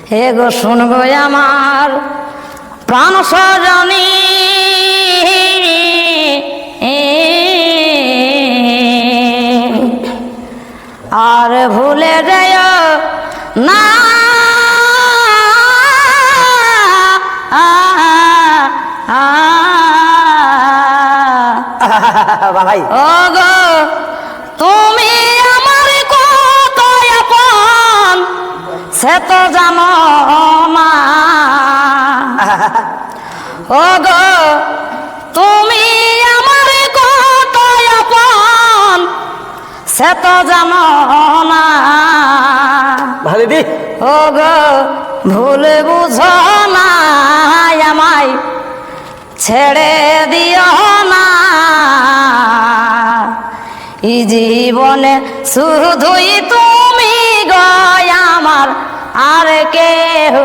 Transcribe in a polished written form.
হে গো শুনগো আমার প্রাণ সজনী, আর ভুলে যেও না ভাই ও গো তুমি আমার কত আপন সে তো জানো না। ও গো তুমি আমার কত আপন সে তো জানো না। ভালো দি ও গো ভুলে বুঝো না আমায় ছেড়ে দিও না। এই জীবনে শুধুই তুমি গো আমার, আর কেউ